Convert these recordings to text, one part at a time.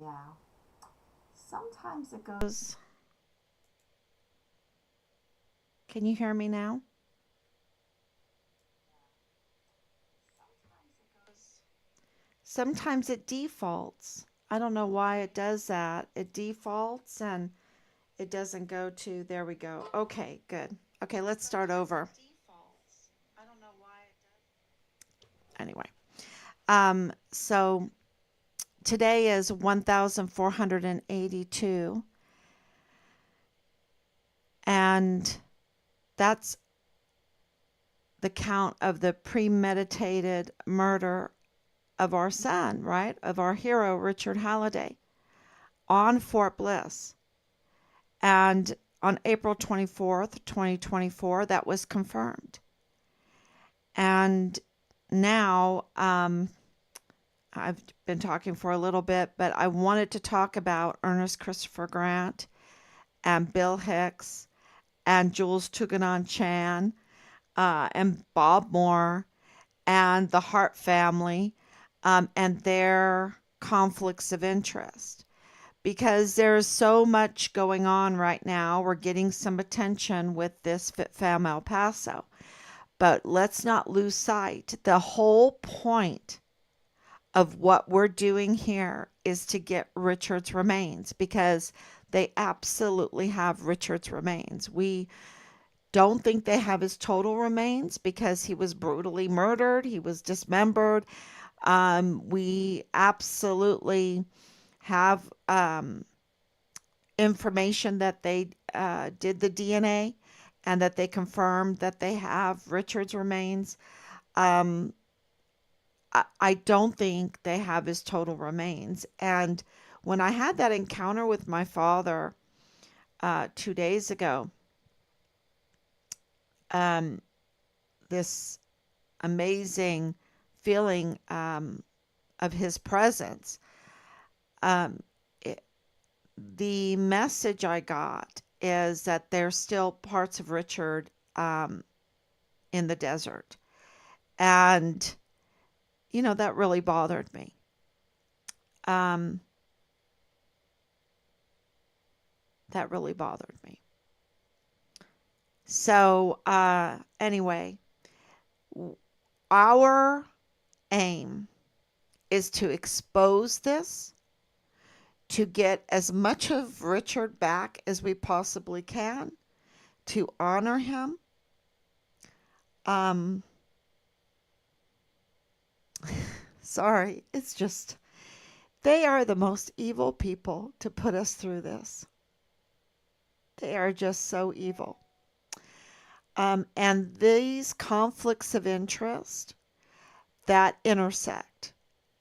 Yeah. Sometimes it goes. Can you hear me now? Sometimes it defaults. I don't know why it does that. It defaults and it doesn't go to, there we go. Okay, good. Okay, let's start over. Anyway, so today is 1482, and that's the count of the premeditated murder of our son, right? Of our hero, Richard Halliday, on Fort Bliss. And on April 24th, 2024, that was confirmed. And now I've been talking for a little bit, but I wanted to talk about Ernest Christopher Grant and Bill Hicks and Jules Tuganon Chan and Bob Moore and the Hart family and their conflicts of interest. Because there's so much going on right now. We're getting some attention with this FitFam El Paso. But let's not lose sight. The whole point of what we're doing here is to get Richard's remains, because they absolutely have Richard's remains. We don't think they have his total remains because he was brutally murdered. He was dismembered. We absolutely have information that they did the DNA and that they confirmed that they have Richard's remains. Um, I don't think they have his total remains. And when I had that encounter with my father 2 days ago, um, this amazing feeling of his presence, um, it, the message I got is that there's still parts of Richard in the desert. And, that really bothered me. Um, that really bothered me. So, anyway, our aim is to expose this, to get as much of Richard back as we possibly can, to honor him. Um, Sorry, it's just, they are the most evil people to put us through this. They are just so evil. And these conflicts of interest that intersect,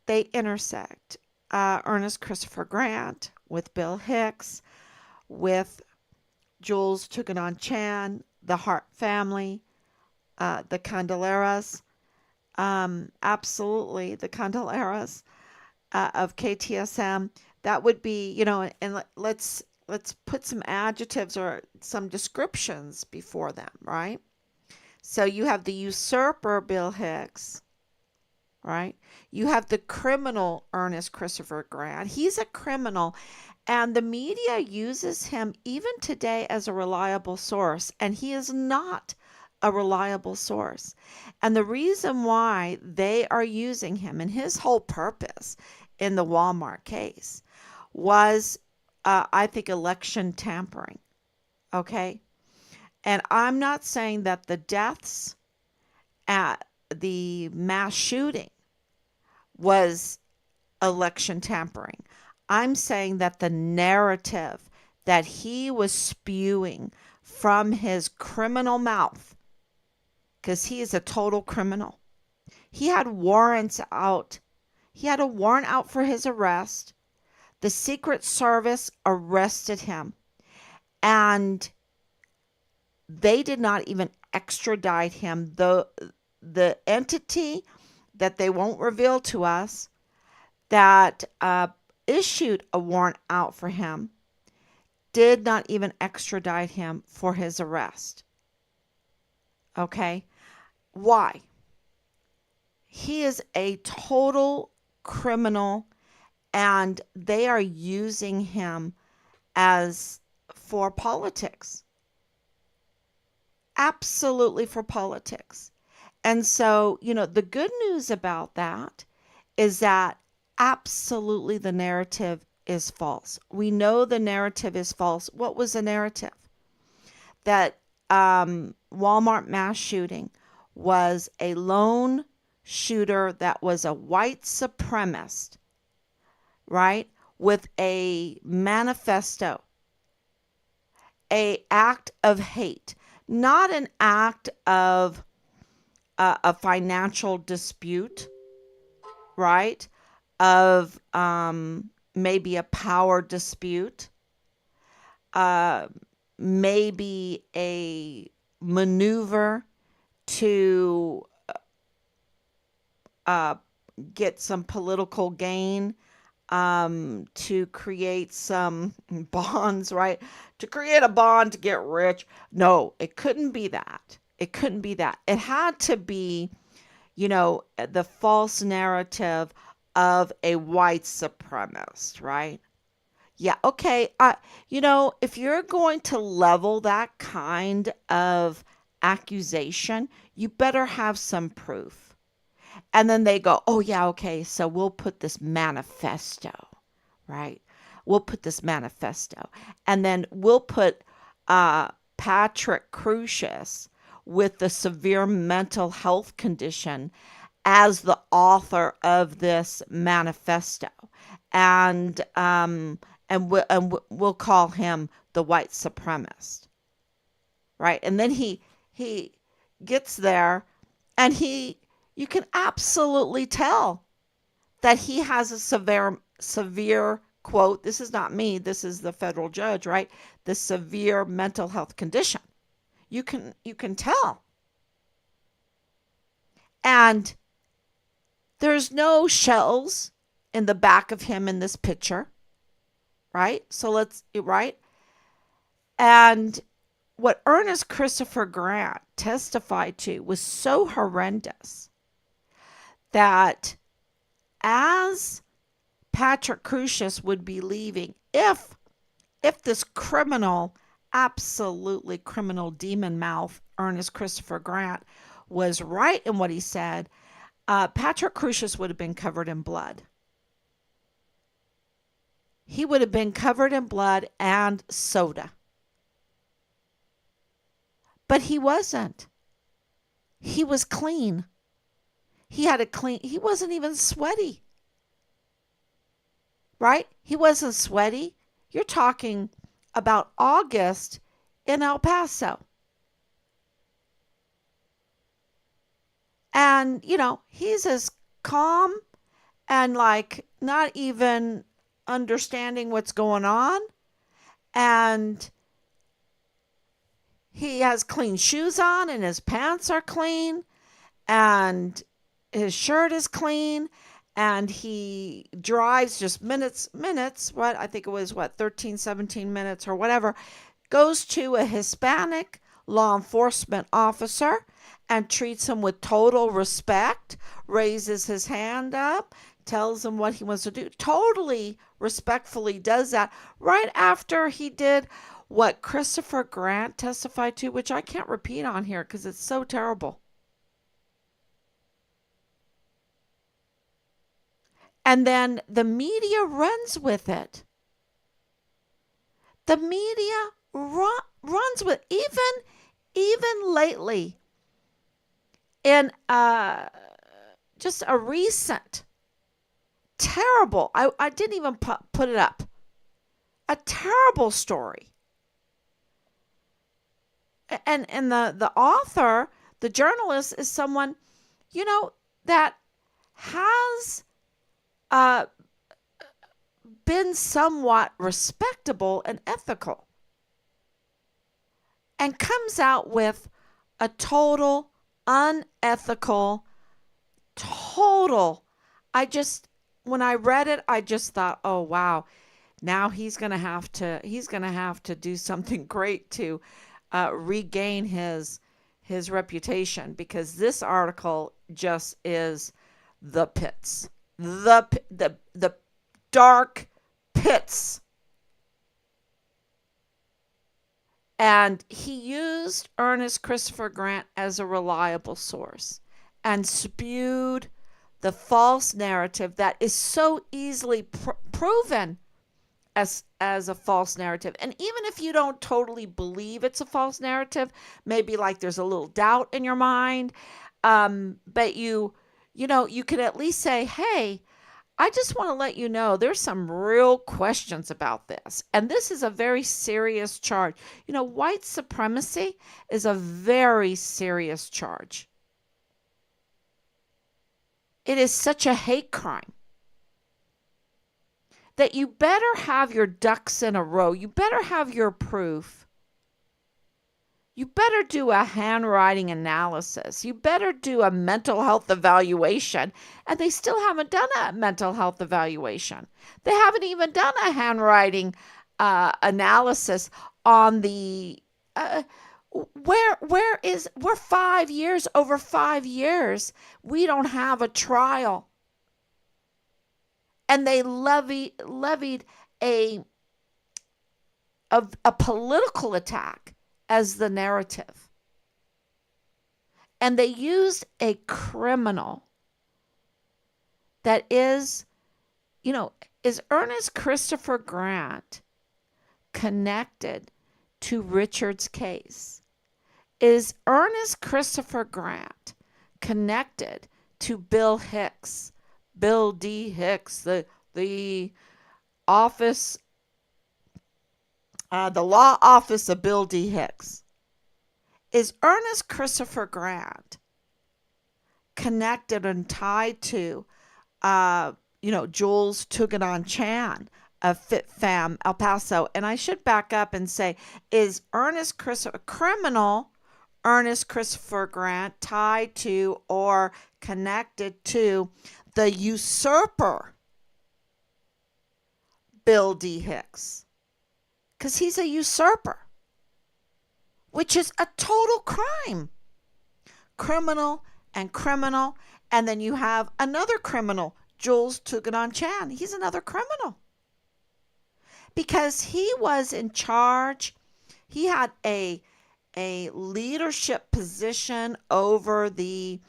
they intersect. Ernest Christopher Grant with Bill Hicks, with Jules Tuganon Chan, the Hart family, the Candeleras, absolutely the Candeleras of KTSM. That would be, and let's put some adjectives or some descriptions before them, right? So you have the usurper Bill Hicks, right? You have the criminal Ernest Christopher Grant. He's a criminal, and the media uses him even today as a reliable source, and he is not a reliable source. And the reason why they are using him, and his whole purpose in the Walmart case was, I think, election tampering. Okay. And I'm not saying that the deaths at the mass shooting was election tampering. I'm saying that the narrative that he was spewing from his criminal mouth, because he is a total criminal, he had warrants out. He had a warrant out for his arrest. The Secret Service arrested him, and they did not even extradite him. The entity that they won't reveal to us that issued a warrant out for him did not even extradite him for his arrest. Okay? Why? He is a total criminal, and they are using him as for politics. Absolutely for politics. And so, the good news about that is that absolutely the narrative is false. We know the narrative is false. What was the narrative? That Walmart mass shooting was a lone shooter that was a white supremacist, right? With a manifesto, a act of hate, not an act of a financial dispute, right? Of maybe a power dispute, uh, maybe a maneuver to uh, get some political gain, to create some bonds, right? To create a bond to get rich. No, it couldn't be that. It couldn't be that. It had to be, the false narrative of a white supremacist, right? Yeah, okay. If you're going to level that kind of accusation, you better have some proof. And then they go, oh, yeah, okay, so we'll put this manifesto, right? We'll put this manifesto. And then we'll put Patrick Crusius with the severe mental health condition as the author of this manifesto. And we'll call him the white supremacist, right? And then he gets there, and you can absolutely tell that he has a severe quote. This is not me. This is the federal judge, right? The severe mental health condition. You can tell, and there's no shells in the back of him in this picture, right? Right? And what Ernest Christopher Grant testified to was so horrendous that as Patrick Crusius would be leaving, if this criminal, absolutely criminal demon mouth Ernest Christopher Grant was right in what he said, Patrick Crusius would have been covered in blood. He would have been covered in blood and soda. But he wasn't. He was clean. He wasn't even sweaty, right? He wasn't sweaty. You're talking about August in El Paso. And, he's as calm and like not even understanding what's going on. And he has clean shoes on, and his pants are clean, and his shirt is clean, and he drives just minutes, what I think it was, 13, 17 minutes or whatever, goes to a Hispanic law enforcement officer and treats him with total respect, raises his hand up, tells him what he wants to do, totally respectfully does that right after he did what Christopher Grant testified to, which I can't repeat on here because it's so terrible. And then the media runs with it. The media runs with even lately in just a recent terrible, I didn't even put it up, a terrible story. And the author, the journalist, is someone, that has been somewhat respectable and ethical, and comes out with a total unethical, when I read it, I just thought, oh wow, now he's gonna have to do something great to regain his reputation, because this article just is the pits, the dark pits. And he used Ernest Christopher Grant as a reliable source and spewed the false narrative that is so easily proven as a false narrative. And even if you don't totally believe it's a false narrative, maybe like there's a little doubt in your mind, but you could at least say, hey, I just want to let you know there's some real questions about this. And this is a very serious charge. White supremacy is a very serious charge. It is such a hate crime that you better have your ducks in a row. You better have your proof. You better do a handwriting analysis. You better do a mental health evaluation. And they still haven't done a mental health evaluation. They haven't even done a handwriting analysis on the we're 5 years, over 5 years, we don't have a trial. And they levied a political attack as the narrative. And they used a criminal that is Ernest Christopher Grant connected to Richard's case? Is Ernest Christopher Grant connected to Bill Hicks, Bill D. Hicks, the office, the law office of Bill D. Hicks? Is Ernest Christopher Grant connected and tied to, Jules Tuganon Chan of FitFam El Paso? And I should back up and say, is criminal Ernest Christopher Grant tied to or connected to the usurper Bill D. Hicks? Because he's a usurper, which is a total crime. Criminal and criminal. And then you have another criminal, Jules Tuganon Chan. He's another criminal. Because he was in charge. He had a leadership position over the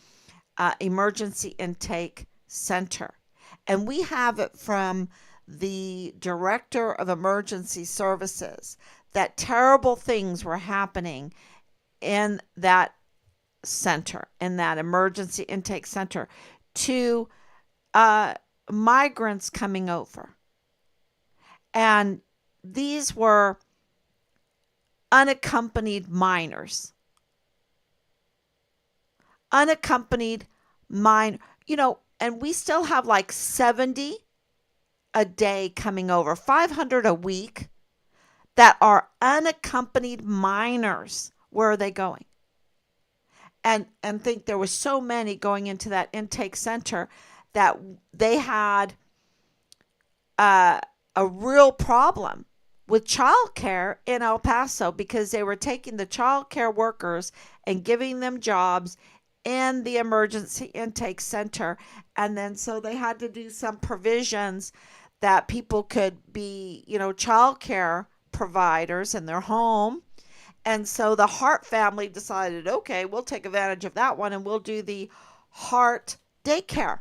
emergency intake center. And we have it from the director of emergency services that terrible things were happening in that center, in that emergency intake center, to migrants coming over. And these were unaccompanied minors. Unaccompanied and we still have like 70 a day coming over, 500 a week that are unaccompanied minors. Where are they going? And think there was so many going into that intake center that they had a real problem with childcare in El Paso, because they were taking the childcare workers and giving them jobs in the emergency intake center. And then so they had to do some provisions that people could be, childcare providers in their home. And so the Hart family decided, okay, we'll take advantage of that one and we'll do the Hart daycare.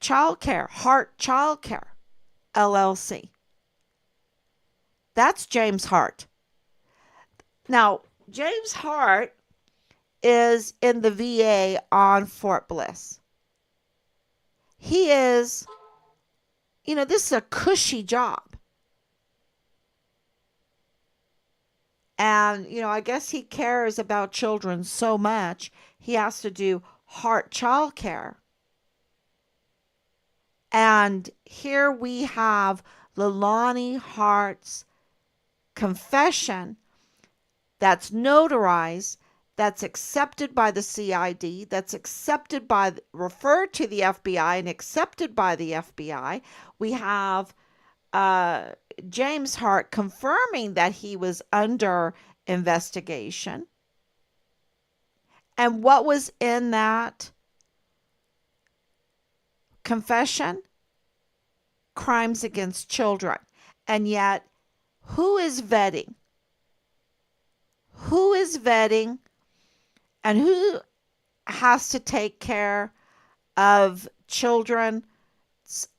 Childcare, Hart Childcare, LLC. That's James Hart. Now, James Hart is in the VA on Fort Bliss. He is, this is a cushy job. And, I guess he cares about children so much, he has to do Hart Childcare. And here we have Leilani Hart's confession that's notarized, that's accepted by the CID, that's referred to the FBI and accepted by the FBI. We have James Hart confirming that he was under investigation. And what was in that confession, crimes against children. And yet, who is vetting? Who is vetting and who has to take care of children's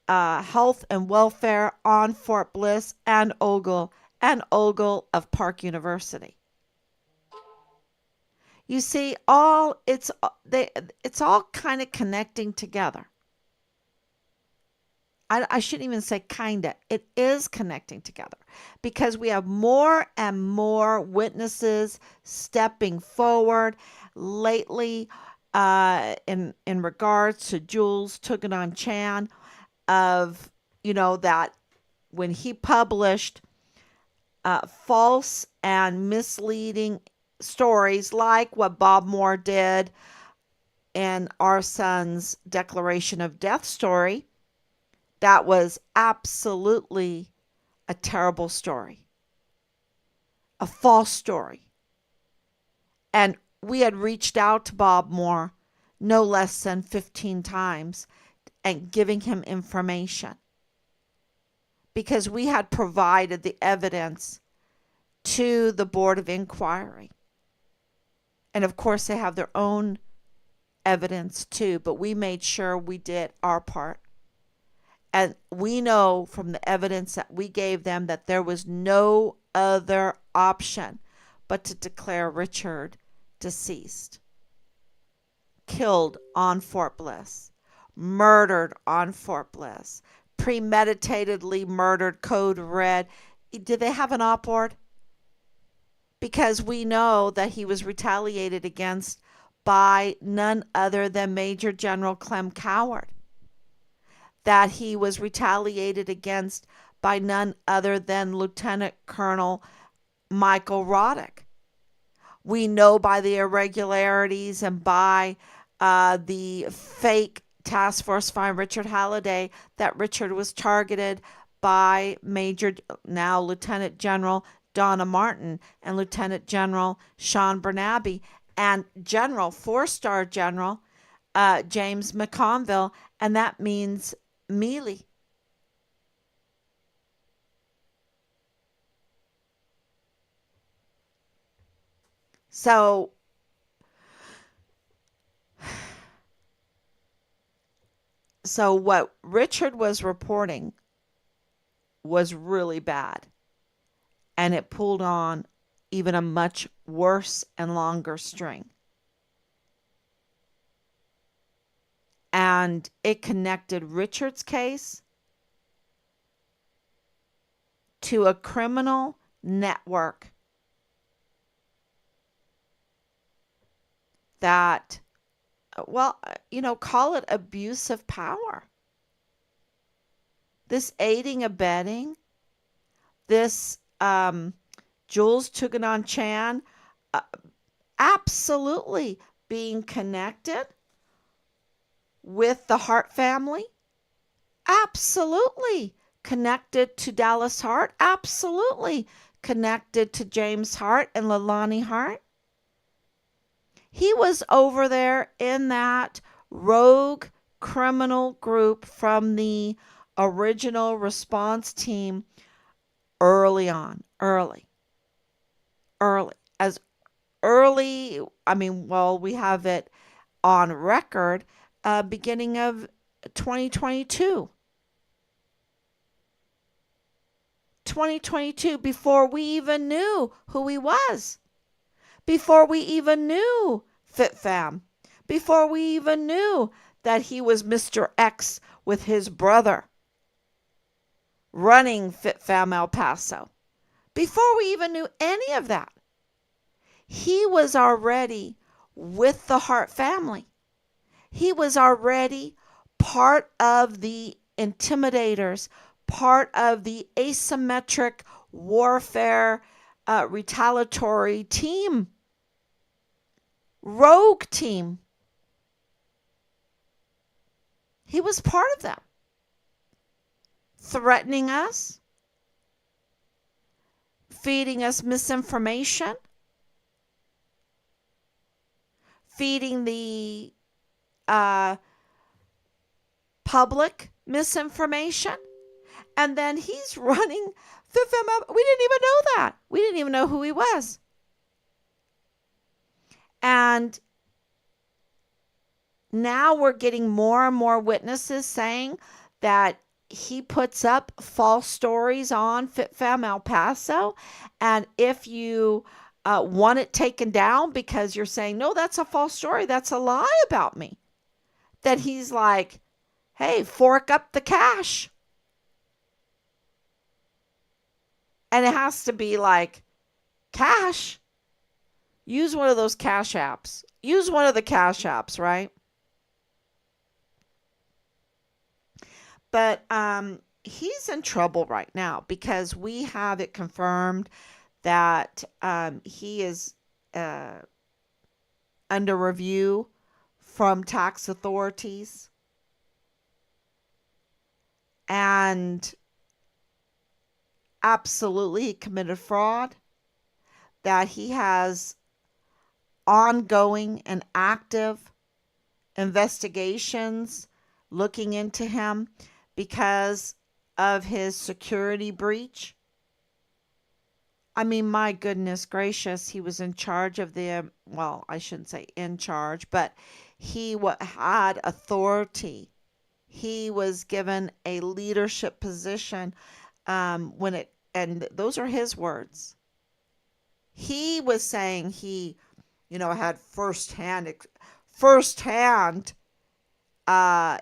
health and welfare on Fort Bliss and Ogle of Park University? You see, it's all kind of connecting together. I shouldn't even say kinda. It is connecting together because we have more and more witnesses stepping forward lately in regards to Jules Tuganon Chan of that when he published false and misleading stories like what Bob Moore did in our son's declaration of death story. That was absolutely a terrible story, a false story. And we had reached out to Bob Moore no less than 15 times and giving him information because we had provided the evidence to the Board of Inquiry. And of course, they have their own evidence too, but we made sure we did our part. And we know from the evidence that we gave them that there was no other option but to declare Richard deceased, killed on Fort Bliss, murdered on Fort Bliss, premeditatedly murdered, code red. Did they have an op board? Because we know that he was retaliated against by none other than Major General Clem Coward. That he was retaliated against by none other than Lieutenant Colonel Michael Roddick. We know by the irregularities and by the fake task force find Richard Halliday that Richard was targeted by now Lieutenant General Donna Martin and Lieutenant General Sean Bernabe and General, 4-star General James McConville, and that means Mealy. So what Richard was reporting was really bad, and it pulled on even a much worse and longer string. And it connected Richard's case to a criminal network that, call it abuse of power. This aiding, abetting, this Jules Tuganon Chan absolutely being connected with the Hart family, absolutely connected to Dallas Hart, absolutely connected to James Hart and Leilani Hart. He was over there in that rogue criminal group from the original response team early on, early, as early, we have it on record, beginning of 2022. 2022, before we even knew who he was, before we even knew FitFam, before we even knew that he was Mr. X with his brother running FitFam El Paso, before we even knew any of that, he was already with the Hart family. He was already part of the intimidators, part of the asymmetric warfare retaliatory team, rogue team. He was part of them, threatening us, feeding us misinformation, feeding the public misinformation. And then he's running Fifth Amendment. We didn't even know that. We didn't even know who he was. And now we're getting more and more witnesses saying that he puts up false stories on FitFam El Paso. And if you want it taken down because you're saying, no, that's a false story, that's a lie about me, then he's like, hey, fork up the cash. And it has to be like, cash? Use one of those cash apps. Use one of the cash apps, right? But he's in trouble right now because we have it confirmed that he is uh, under review from tax authorities. And absolutely, he committed fraud, that he has ongoing and active investigations looking into him because of his security breach. I mean, my goodness gracious, he was in charge of the, well, I shouldn't say in charge, but he had authority. He was given a leadership position and those are his words. He was saying he, had firsthand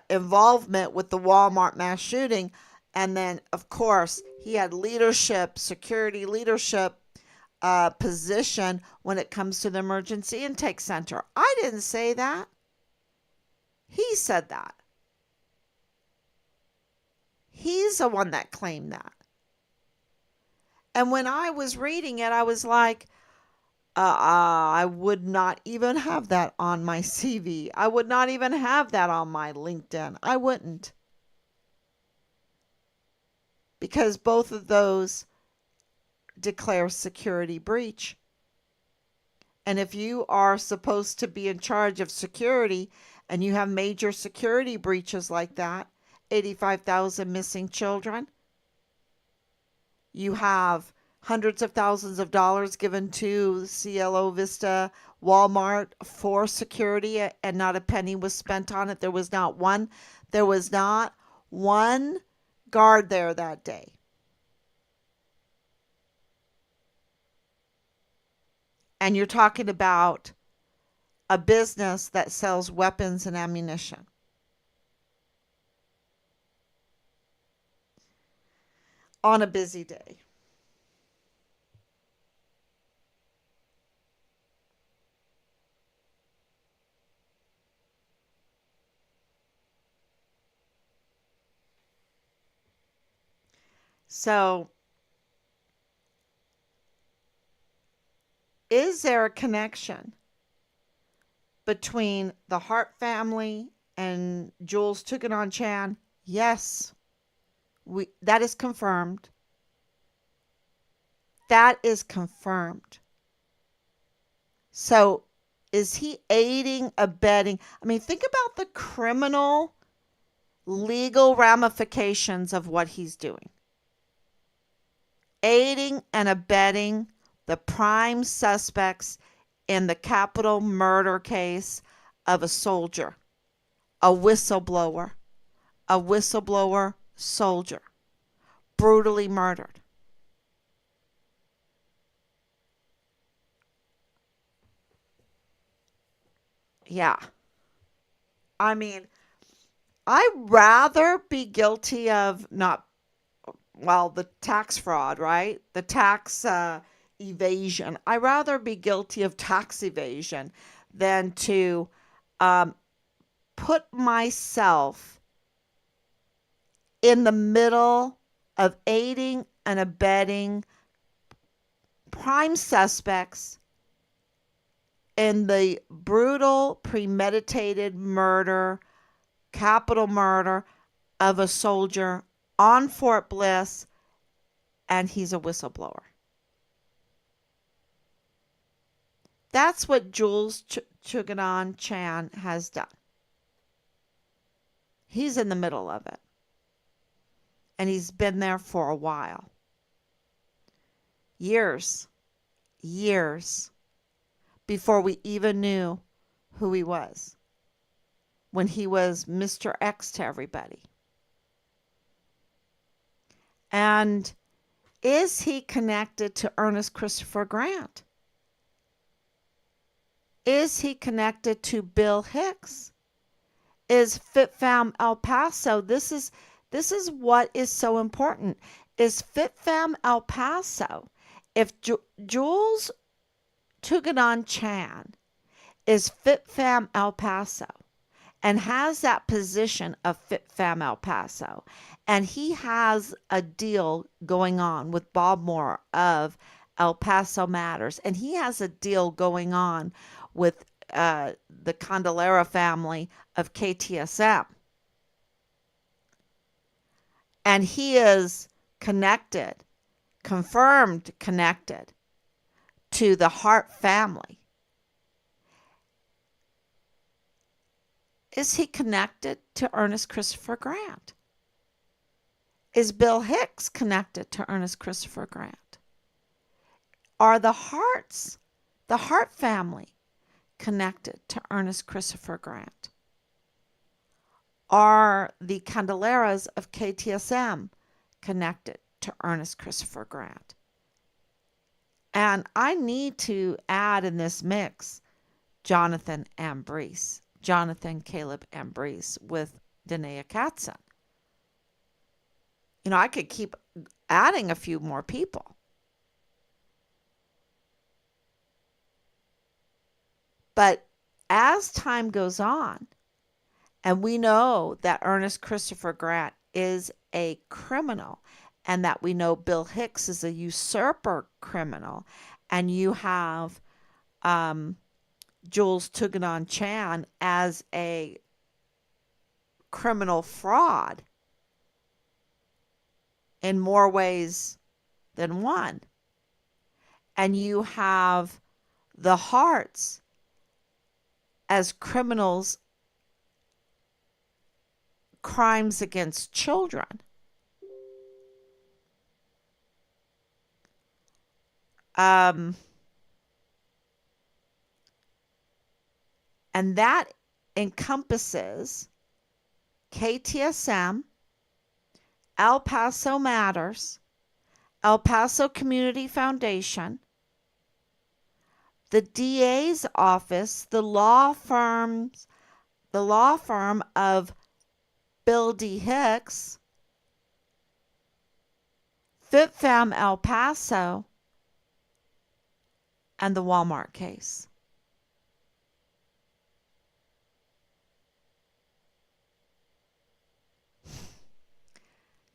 involvement with the Walmart mass shooting. And then, of course, he had security leadership position when it comes to the emergency intake center. I didn't say that. He said that. He's the one that claimed that. And when I was reading it, I was like, I would not even have that on my CV. I would not even have that on my LinkedIn. I wouldn't. Because both of those declare security breach. And if you are supposed to be in charge of security and you have major security breaches like that, 85,000 missing children, you have hundreds of thousands of dollars given to CLO Vista Walmart for security and not a penny was spent on it. There was not one guard there that day. And you're talking about a business that sells weapons and ammunition. On a busy day. So, is there a connection between the Hart family and Jules Tuganon Chan? Yes. That is confirmed. That is confirmed. So, is he aiding, abetting? I mean, think about the criminal legal ramifications of what he's doing. Aiding and abetting the prime suspects in the capital murder case of a soldier, a whistleblower soldier, brutally murdered. Yeah. I mean, I'd rather be guilty of the tax fraud, right? The tax evasion. I'd rather be guilty of tax evasion than to um, put myself in the middle of aiding and abetting prime suspects in the brutal, premeditated murder, capital murder of a soldier on Fort Bliss, and he's a whistleblower. That's what Jules Chuganon Chan has done. He's in the middle of it. And he's been there for a while. Years, years before we even knew who he was. When he was Mr. X to everybody. And is he connected to Ernest Christopher Grant? Is he connected to Bill Hicks? Is FitFam El Paso? This is what is so important. Is FitFam El Paso? If Jules Tuganon Chan is FitFam El Paso and has that position of FitFam El Paso, and he has a deal going on with Bob Moore of El Paso Matters, and he has a deal going on with the Candelera family of KTSM. And he is connected, confirmed connected to the Hart family. Is he connected to Ernest Christopher Grant? Is Bill Hicks connected to Ernest Christopher Grant? Are the Harts, the Hart family, connected to Ernest Christopher Grant? Are the Candeleras of KTSM connected to Ernest Christopher Grant? And I need to add in this mix Jonathan Ambrose, Jonathan Caleb Ambrose with Danae Katzen. You know, I could keep adding a few more people. But as time goes on, and we know that Ernest Christopher Grant is a criminal, and that we know Bill Hicks is a usurper criminal, and you have Jules Tuganon Chan as a criminal fraud in more ways than one. And you have the Harts as criminals, crimes against children. And that encompasses KTSM, El Paso Matters, El Paso Community Foundation, the DA's office, the law firm of Bill D. Hicks, FitFam El Paso, and the Walmart case.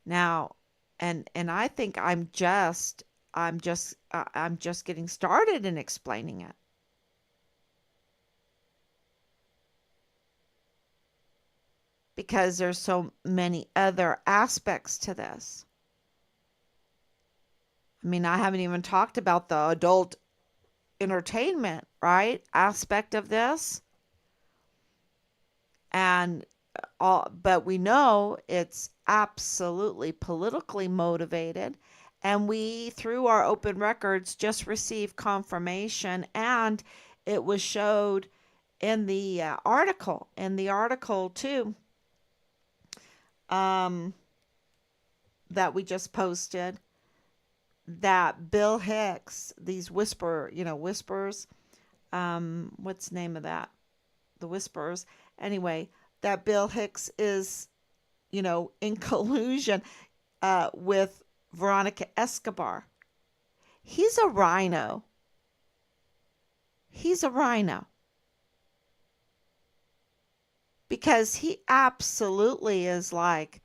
Now, and I think I'm just getting started in explaining it. Because there's so many other aspects to this. I mean, I haven't even talked about the adult entertainment, right, aspect of this. And but we know it's absolutely politically motivated, and we, through our open records, just received confirmation, and it was showed in the article too, that we just posted, that Bill Hicks, these whispers, what's the name of that? The Whispers. Anyway, that Bill Hicks is, in collusion with Veronica Escobar. He's a rhino. He's a rhino. Because he absolutely is like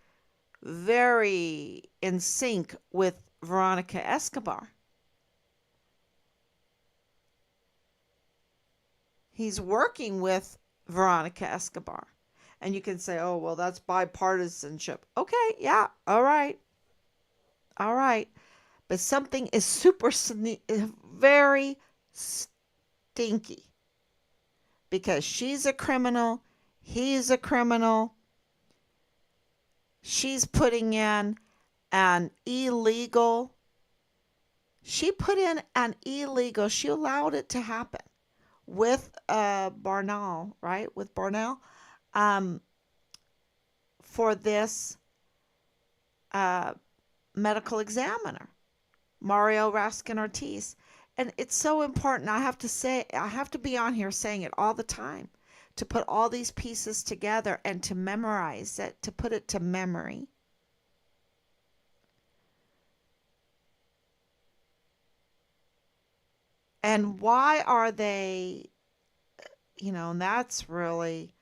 very in sync with Veronica Escobar. He's working with Veronica Escobar. And you can say, oh, well, that's bipartisanship. Okay, yeah, all right. All right. But something is very stinky. Because she's a criminal, he's a criminal, She's putting in an illegal, she put in an illegal, she allowed it to happen with Barnell, right? With Barnell, um, for this uh, medical examiner, Mario Raskin Ortiz. And it's so important. I have to say, I have to be on here saying it all the time to put all these pieces together and to memorize it, to put it to memory. And why are they, and that's really,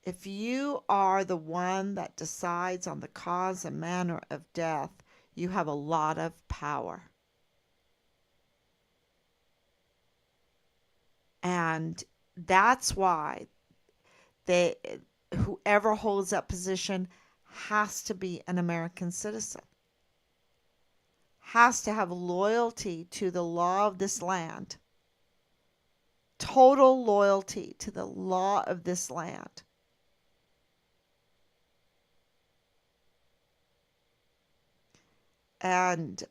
if you are the one that decides on the cause and manner of death, you have a lot of power. And that's why they, whoever holds that position has to be an American citizen, has to have loyalty to the law of this land, total loyalty to the law of this land. And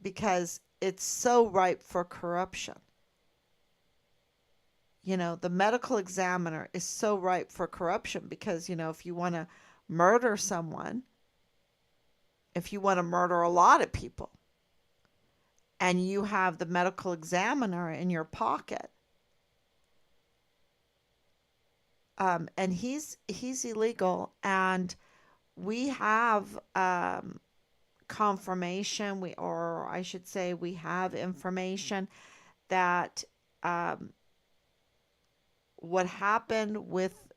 because it's so ripe for corruption. The medical examiner is so ripe for corruption because, if you want to murder someone, if you want to murder a lot of people, and you have the medical examiner in your pocket, and he's illegal, and we have confirmation, or I should say, we have information that um, what happened with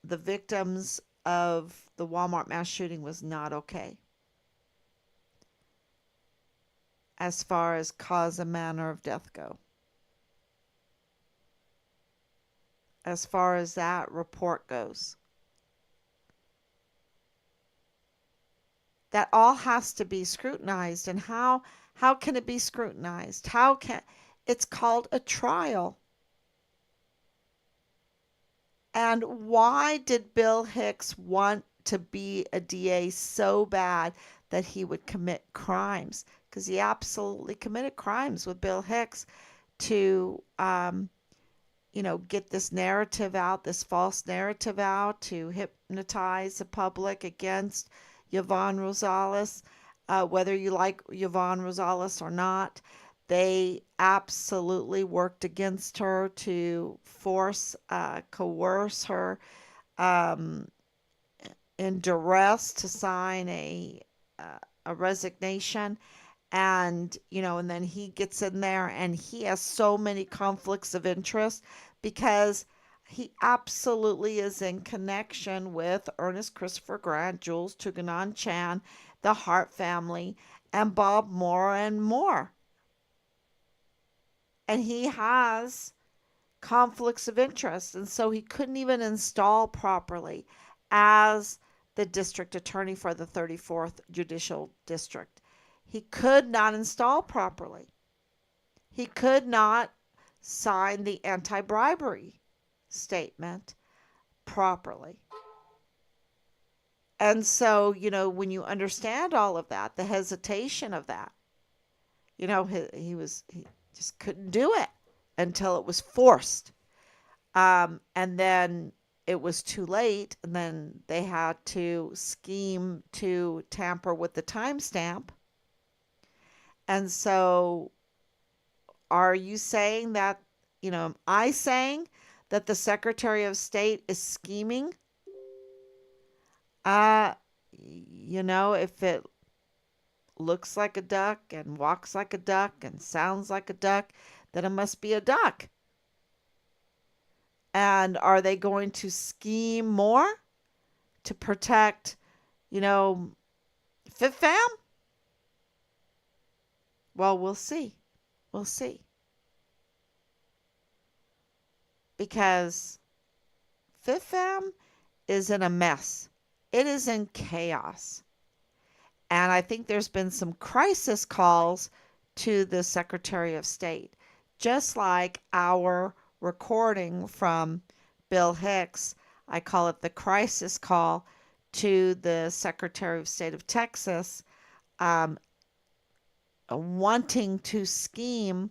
the victims of the Walmart mass shooting was not okay as far as cause and manner of death go. As far as that report goes, that all has to be scrutinized. And how can it be scrutinized? How can It's called a trial. And why did Bill Hicks want to be a DA so bad that he would commit crimes? Because he absolutely committed crimes with Bill Hicks to, get this narrative out, this false narrative out, to hypnotize the public against Yvonne Rosales. Whether you like Yvonne Rosales or not, they absolutely worked against her to coerce her um, in duress to sign a resignation. And then he gets in there and he has so many conflicts of interest because he absolutely is in connection with Ernest Christopher Grant, Jules Tuganon Chan, the Hart family, and Bob Moore and more. And he has conflicts of interest. And so he couldn't even install properly as the district attorney for the 34th Judicial District. He could not install properly. He could not sign the anti bribery statement properly. And so, when you understand all of that, the hesitation of that, he just couldn't do it until it was forced. And then it was too late, and then they had to scheme to tamper with the timestamp. And so, are you saying that, am I saying that the Secretary of State is scheming? If it looks like a duck and walks like a duck and sounds like a duck, then it must be a duck. And are they going to scheme more to protect, Fifth Fam? Well, we'll see. We'll see. Because Fifth Fam is in a mess. It is in chaos. And I think there's been some crisis calls to the Secretary of State, just like our recording from Bill Hicks I call it the crisis call to the Secretary of State of Texas, um, wanting to scheme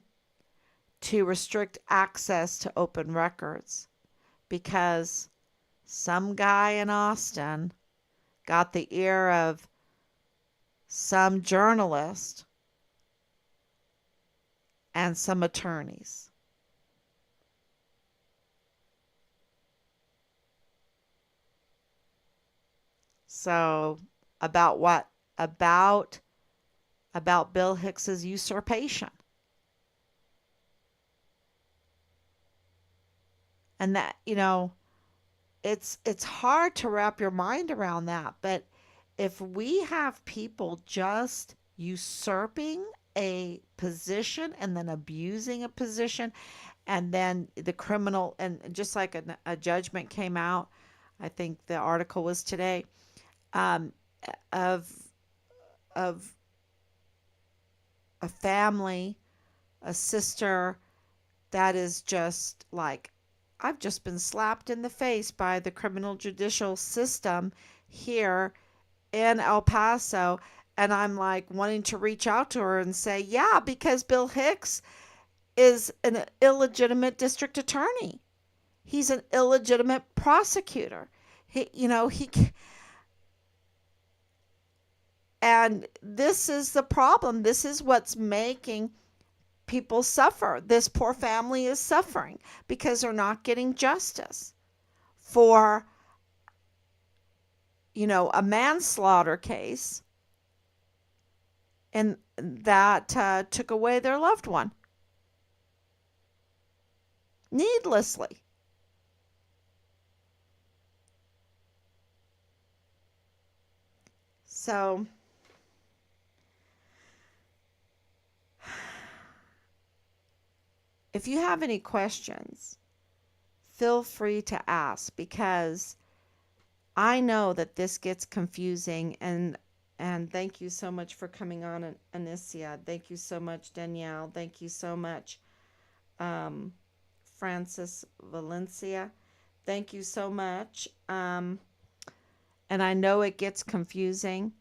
to restrict access to open records because some guy in Austin got the ear of some journalist and some attorneys. So about what? About about Bill Hicks's usurpation. And that, it's hard to wrap your mind around that, but if we have people just usurping a position and then abusing a position, and then the criminal, and just like a judgment came out, I think the article was today, um, of of a family, a sister that is just like, I've just been slapped in the face by the criminal judicial system here in El Paso. And I'm like wanting to reach out to her and say, yeah, because Bill Hicks is an illegitimate district attorney. He's an illegitimate prosecutor. He, and this is the problem. This is what's making people suffer. This poor family is suffering because they're not getting justice for, a manslaughter case, and that took away their loved one needlessly. So if you have any questions, feel free to ask, because I know that this gets confusing. And thank you so much for coming on, Anicia. Thank you so much, Danielle. Thank you so much, um, Francis Valencia. Thank you so much. And I know it gets confusing,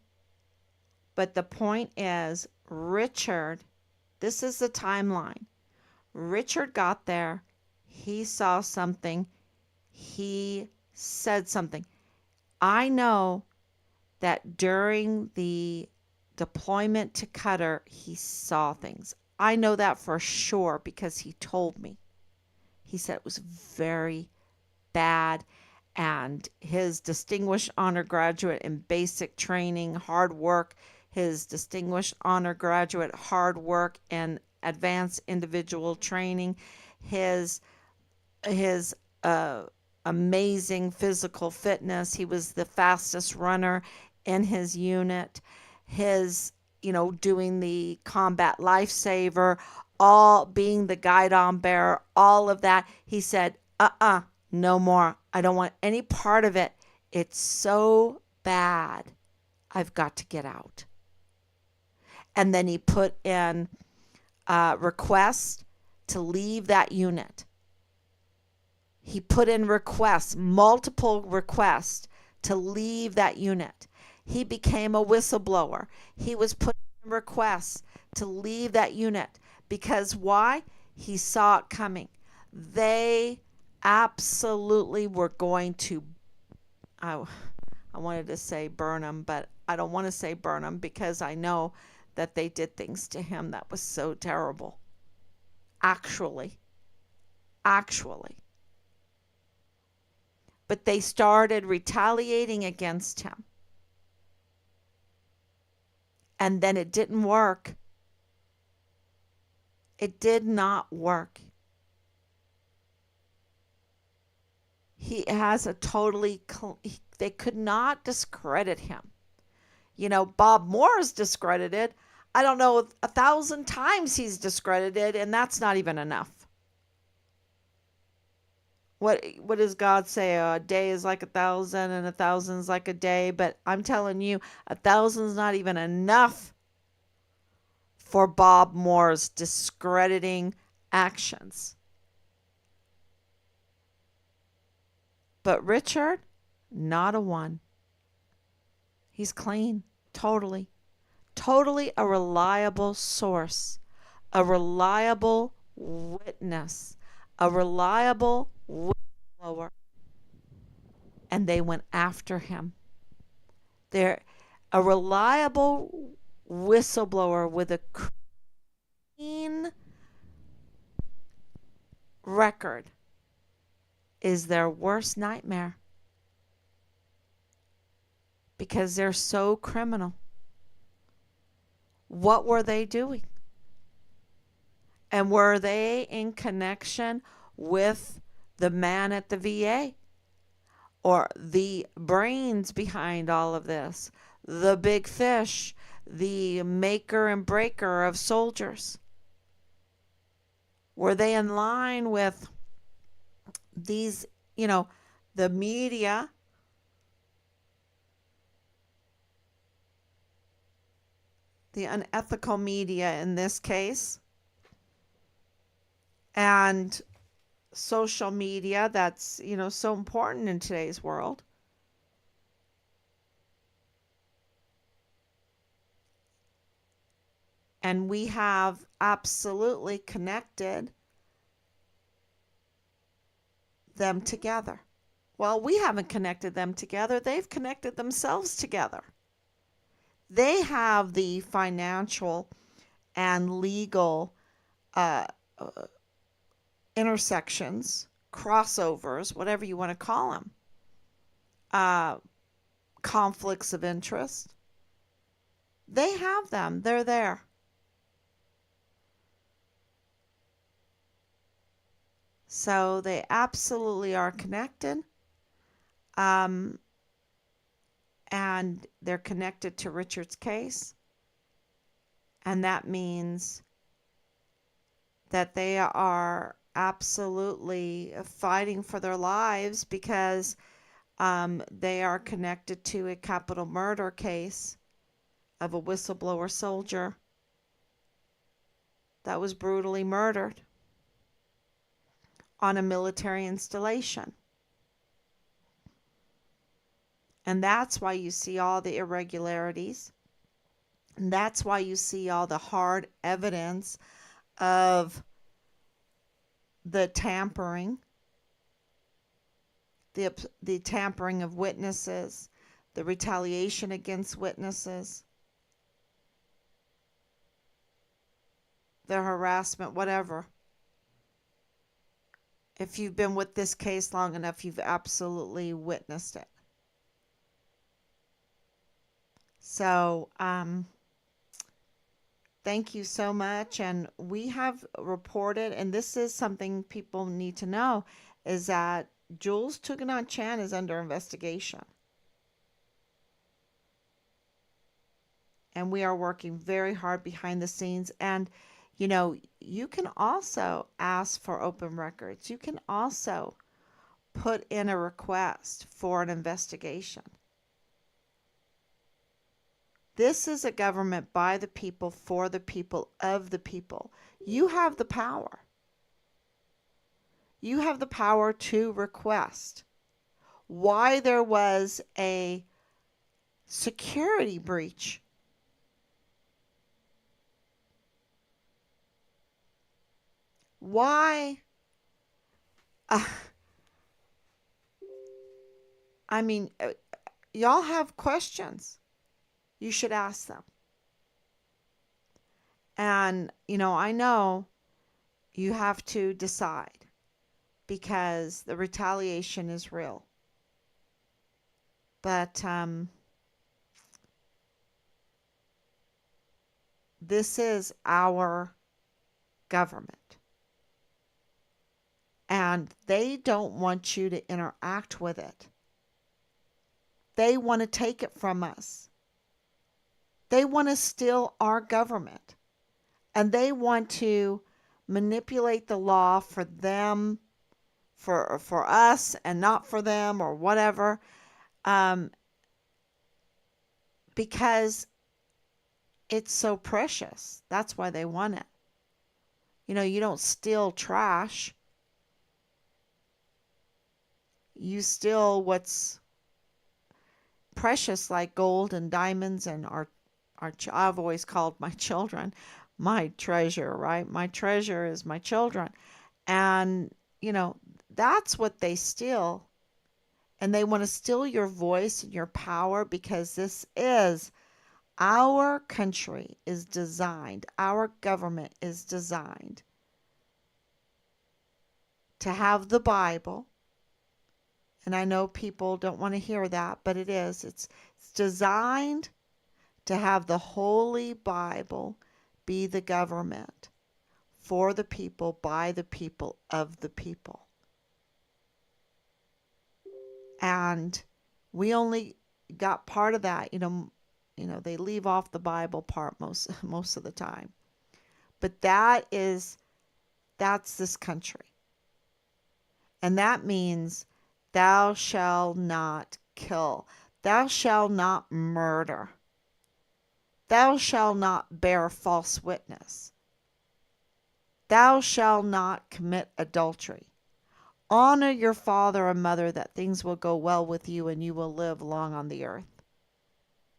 but the point is, Richard, this is the timeline. Richard got there. He saw something. He said something. I know that during the deployment to Qatar, he saw things. I know that for sure because he told me. He said it was very bad, and his distinguished honor graduate in basic training, hard work, his distinguished honor graduate, hard work in advanced individual training, his his amazing physical fitness. He was the fastest runner in his unit. His, doing the combat lifesaver, all being the guidon bearer, all of that. He said, no more. I don't want any part of it. It's so bad. I've got to get out. And then he put in requests to leave that unit. He put in requests, multiple requests to leave that unit. He became a whistleblower. He was putting in requests to leave that unit because why? He saw it coming. They absolutely were going to, I, I wanted to say burn him, but I don't want to say burn him because I know that they did things to him that was so terrible. Actually. Actually. But they started retaliating against him. And then it didn't work. It did not work. He has a totally, they could not discredit him. Bob Moore is discredited. I don't know, 1,000 times he's discredited, and that's not even enough. What does God say? A day is like 1,000 and 1,000 is like a day. But I'm telling you, 1,000 is not even enough for Bob Moore's discrediting actions. But Richard, not a one. He's clean. Totally. Totally a reliable source, a reliable witness, a reliable whistleblower. And they went after him. They're a reliable whistleblower with a clean record is their worst nightmare because they're so criminal. What were they doing? And were they in connection with the man at the VA or the brains behind all of this, the big fish, the maker and breaker of soldiers? Were they in line with these, the media, the unethical media in this case, and social media that's, so important in today's world? And we have absolutely connected them together. Well, we haven't connected them together. They've connected themselves together. They have the financial and legal uh, intersections, crossovers, whatever you want to call them, uh, conflicts of interest. They have them. They're there. So they absolutely are connected. Um, and they're connected to Richard's case. And that means that they are absolutely fighting for their lives because they are connected to a capital murder case of a whistleblower soldier that was brutally murdered on a military installation. And that's why you see all the irregularities. And that's why you see all the hard evidence of the tampering, the tampering of witnesses, the retaliation against witnesses, the harassment, whatever. If you've been with this case long enough, you've absolutely witnessed it. So, thank you so much. And we have reported, and this is something people need to know, is that Jules Tuganon Chan is under investigation. And we are working very hard behind the scenes. And, you can also ask for open records. You can also put in a request for an investigation. This is a government by the people, for the people, of the people. You have the power. You have the power to request why there was a security breach. Why? I mean, y'all have questions. You should ask them. And, I know you have to decide because the retaliation is real. But this is our government. And they don't want you to interact with it. They want to take it from us. They want to steal our government. And they want to manipulate the law for them, for us, and not for them, or whatever. Because it's so precious. That's why they want it. You don't steal trash. you steal what's precious like gold and diamonds and I've always called my children my treasure, right? My treasure is my children. And, you know, that's what they steal. And they want to steal your voice and your power because this is our country is designed, our government is designed to have the Bible. And I know people don't want to hear that, but it is. It's designed to have the Holy Bible be the government for the people, by the people, of the people. And we only got part of that, they leave off the Bible part most of the time. But that's this country. And that means thou shalt not kill. Thou shalt not murder. Thou shalt not bear false witness. Thou shalt not commit adultery. Honor your father and mother that things will go well with you and you will live long on the earth.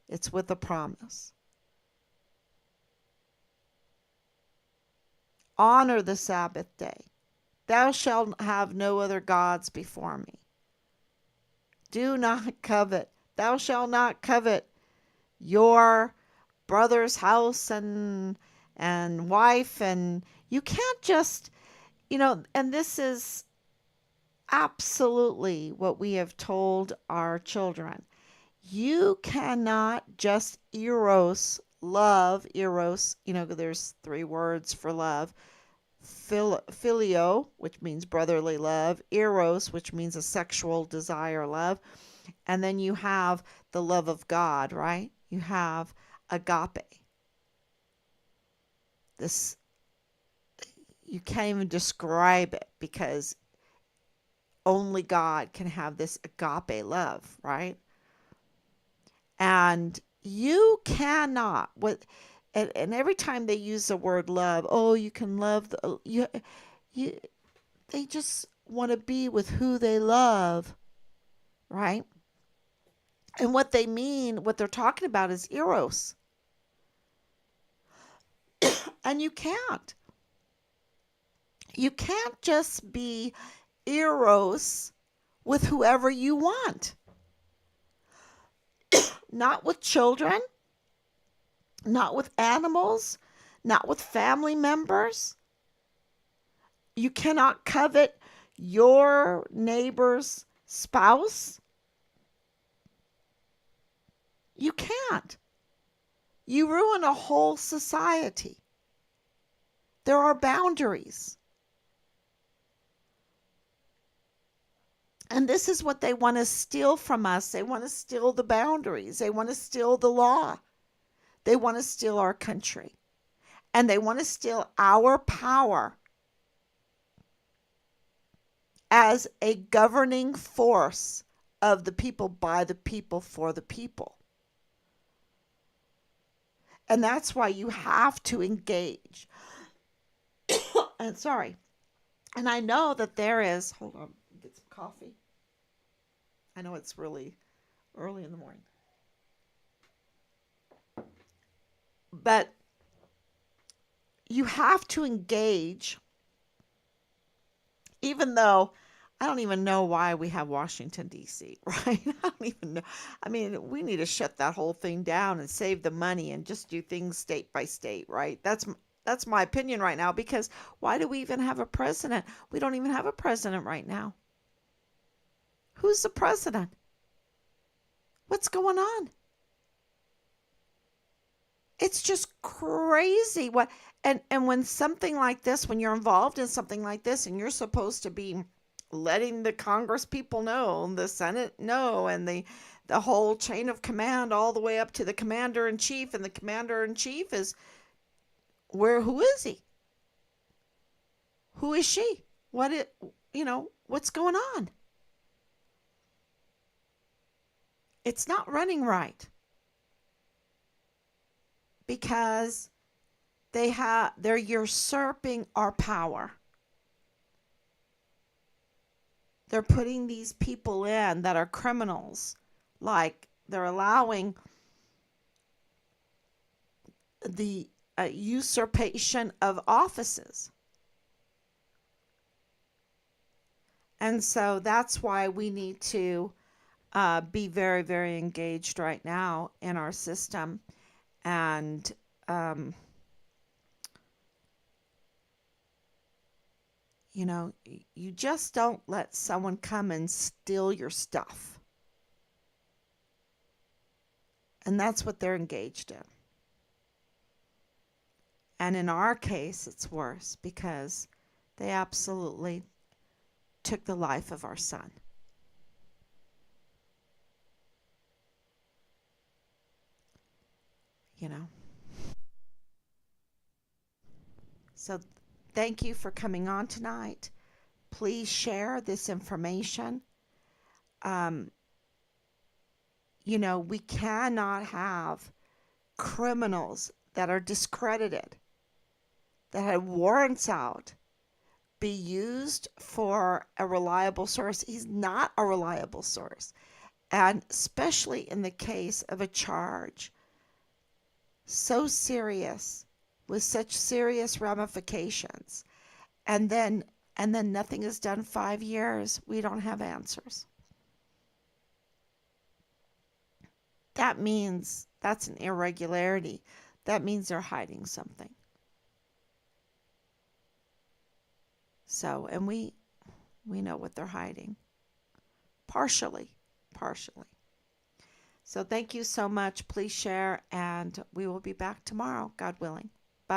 It's with a promise. Honor the Sabbath day. Thou shalt have no other gods before me. Do not covet. Thou shalt not covet your brother's house and wife, and you can't just, and this is absolutely what we have told our children. You cannot just love, there's three words for love. Filio, which means brotherly love, eros, which means a sexual desire love, and then you have the love of God, right? You have agape. This, you can't even describe it because only God can have this agape love, right? And you cannot, and every time they use the word love, oh, you can love they just want to be with who they love, right? And what they mean, what they're talking about is eros. And you can't just be eros with whoever you want. Not with children, not with animals, not with family members. You cannot covet your neighbor's spouse. You can't. You ruin a whole society. There are boundaries. And this is what they want to steal from us. They want to steal the boundaries. They want to steal the law. They want to steal our country. And they want to steal our power as a governing force of the people, by the people, for the people. And that's why you have to engage. And sorry. And I know that there is, hold on, get some coffee. I know it's really early in the morning. But you have to engage, even though I don't even know why we have Washington, D.C., right? I don't even know. I mean, we need to shut that whole thing down and save the money and just do things state by state, right? That's my opinion right now, because why do we even have a president? We don't even have a president right now. Who's the president? What's going on? It's just crazy. And when something like this, when you're involved in something like this and you're supposed to be letting the Congress people know, the Senate know, and the whole chain of command all the way up to the commander in chief, and the commander in chief is who is he? Who is she? What's going on? It's not running right. Because they're usurping our power. they're putting these people in that are criminals. Like they're allowing the usurpation of offices. And so that's why we need to be very, very engaged right now in our system. And, um, you know, you just don't let someone come and steal your stuff. And that's what they're engaged in. And in our case, it's worse because they absolutely took the life of our son. You know. So thank you for coming on tonight. Please share this information. Um, we cannot have criminals that are discredited, that have warrants out, be used for a reliable source. He's not a reliable source. And especially in the case of a charge so serious with such serious ramifications, and then nothing is done 5 years, we don't have answers. That means that's an irregularity. That means they're hiding something. So, and we know what they're hiding. Partially. Partially. So thank you so much. Please share, and we will be back tomorrow, God willing.